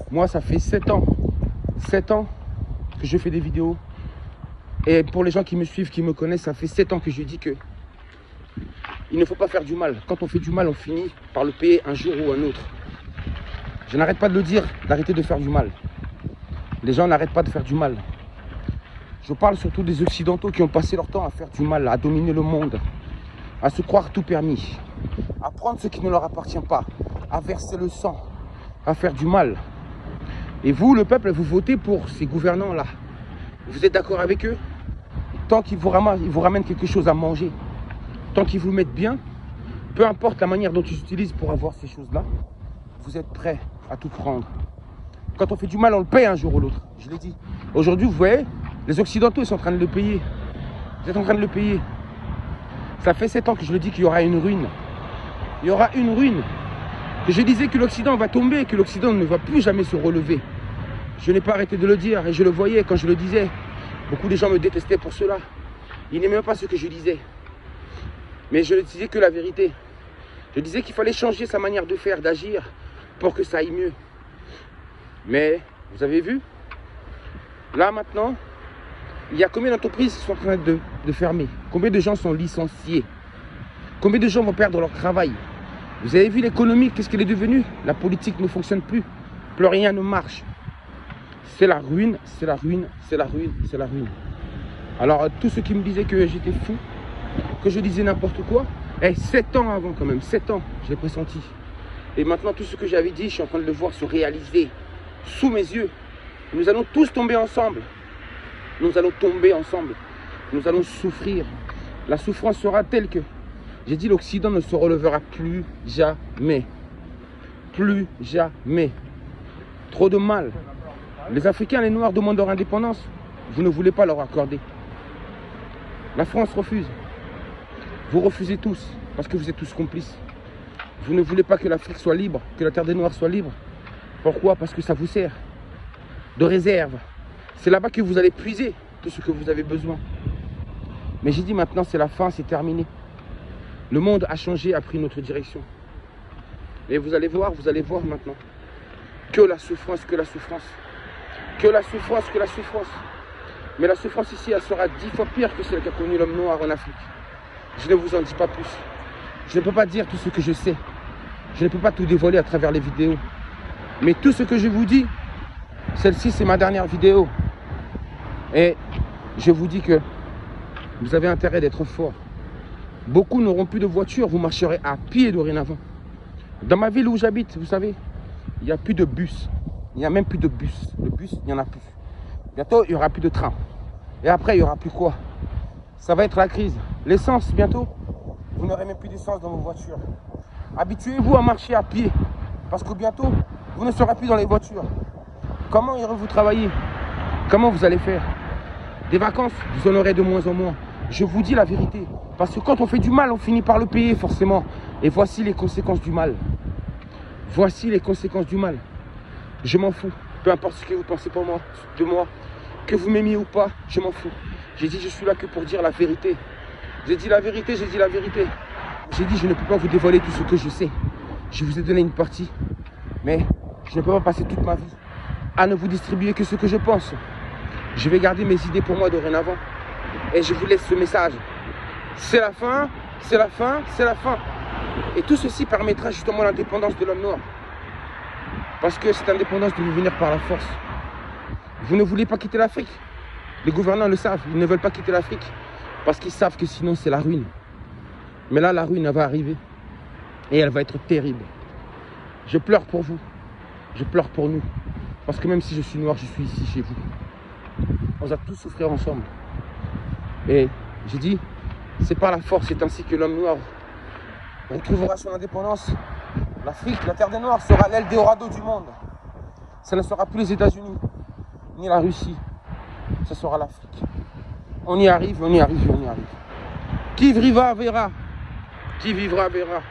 Moi, ça fait 7 ans. 7 ans que je fais des vidéos. Et pour les gens qui me suivent, qui me connaissent, ça fait 7 ans que je dis que il ne faut pas faire du mal. Quand on fait du mal, on finit par le payer un jour ou un autre. Je n'arrête pas de le dire, d'arrêter de faire du mal. Les gens n'arrêtent pas de faire du mal. Je parle surtout des Occidentaux qui ont passé leur temps à faire du mal, à dominer le monde, à se croire tout permis, à prendre ce qui ne leur appartient pas, à verser le sang, à faire du mal. Et vous, le peuple, vous votez pour ces gouvernants-là. Vous êtes d'accord avec eux? Tant qu'ils vous ramènent quelque chose à manger, tant qu'ils vous mettent bien, peu importe la manière dont ils utilisent pour avoir ces choses-là, vous êtes prêts à tout prendre. Quand on fait du mal, on le paye un jour ou l'autre. Je l'ai dit. Aujourd'hui, vous voyez, les Occidentaux, ils sont en train de le payer. Vous êtes en train de le payer. Ça fait 7 ans que je le dis qu'il y aura une ruine. Il y aura une ruine. Que je disais que l'Occident va tomber, que l'Occident ne va plus jamais se relever. Je n'ai pas arrêté de le dire et je le voyais quand je le disais. Beaucoup de gens me détestaient pour cela. Ils n'aimaient pas ce que je disais. Mais je ne disais que la vérité. Je disais qu'il fallait changer sa manière de faire, d'agir, pour que ça aille mieux. Mais, vous avez vu, là maintenant, il y a combien d'entreprises qui sont en train de fermer? Combien de gens sont licenciés? Combien de gens vont perdre leur travail? Vous avez vu l'économie, qu'est-ce qu'elle est devenue? La politique ne fonctionne plus. Plus rien ne marche. C'est la ruine, c'est la ruine, c'est la ruine, c'est la ruine. Alors, tous ceux qui me disaient que j'étais fou, que je disais n'importe quoi, 7 ans avant quand même, 7 ans, je l'ai pressenti. Et maintenant, tout ce que j'avais dit, je suis en train de le voir se réaliser sous mes yeux. Nous allons tous tomber ensemble. Nous allons tomber ensemble. Nous allons souffrir. La souffrance sera telle que, j'ai dit, l'Occident ne se relèvera plus jamais. Plus jamais. Trop de mal. Les Africains, les Noirs demandent leur indépendance. Vous ne voulez pas leur accorder. La France refuse. Vous refusez tous, parce que vous êtes tous complices. Vous ne voulez pas que l'Afrique soit libre, que la terre des Noirs soit libre. Pourquoi? Parce que ça vous sert de réserve. C'est là-bas que vous allez puiser tout ce que vous avez besoin. Mais j'ai dit maintenant, c'est la fin, c'est terminé. Le monde a changé, a pris notre direction. Et vous allez voir maintenant. Que la souffrance, que la souffrance. Que la souffrance, que la souffrance. Mais la souffrance ici, elle sera 10 fois pire que celle qu'a connue l'homme noir en Afrique. Je ne vous en dis pas plus. Je ne peux pas dire tout ce que je sais. Je ne peux pas tout dévoiler à travers les vidéos. Mais tout ce que je vous dis, celle-ci c'est ma dernière vidéo. Et je vous dis que vous avez intérêt d'être fort. Beaucoup n'auront plus de voiture, vous marcherez à pied dorénavant. Dans ma ville où j'habite, vous savez, il n'y a plus de bus. Il n'y a même plus de bus. Le bus, il n'y en a plus. Bientôt, il n'y aura plus de train. Et après, il n'y aura plus quoi? Ça va être la crise. L'essence, bientôt, vous n'aurez même plus d'essence dans vos voitures. Habituez-vous à marcher à pied. Parce que bientôt, vous ne serez plus dans les voitures. Comment irez-vous travailler? Comment vous allez faire? Des vacances, vous en aurez de moins en moins. Je vous dis la vérité. Parce que quand on fait du mal, on finit par le payer forcément. Et voici les conséquences du mal. Voici les conséquences du mal. Je m'en fous. Peu importe ce que vous pensez pour moi, de moi. Que vous m'aimiez ou pas, je m'en fous. J'ai dit je suis là que pour dire la vérité. J'ai dit la vérité, j'ai dit la vérité. J'ai dit je ne peux pas vous dévoiler tout ce que je sais. Je vous ai donné une partie. Mais je ne peux pas passer toute ma vie à ne vous distribuer que ce que je pense. Je vais garder mes idées pour moi dorénavant. Et je vous laisse ce message. C'est la fin, c'est la fin, c'est la fin. Et tout ceci permettra justement l'indépendance de l'homme noir. Parce que cette indépendance doit venir par la force. Vous ne voulez pas quitter l'Afrique. Les gouvernants le savent, ils ne veulent pas quitter l'Afrique. Parce qu'ils savent que sinon c'est la ruine. Mais là, la ruine elle va arriver. Et elle va être terrible. Je pleure pour vous. Je pleure pour nous. Parce que même si je suis noir, je suis ici chez vous. On va tous souffrir ensemble. Et j'ai dit, c'est par la force, c'est ainsi que l'homme noir retrouvera son indépendance. L'Afrique, la terre des Noirs, sera l'Eldorado du monde. Ça ne sera plus les États-Unis, ni la Russie. Ça sera l'Afrique. On y arrive, on y arrive, on y arrive. Qui vivra verra. Qui vivra verra.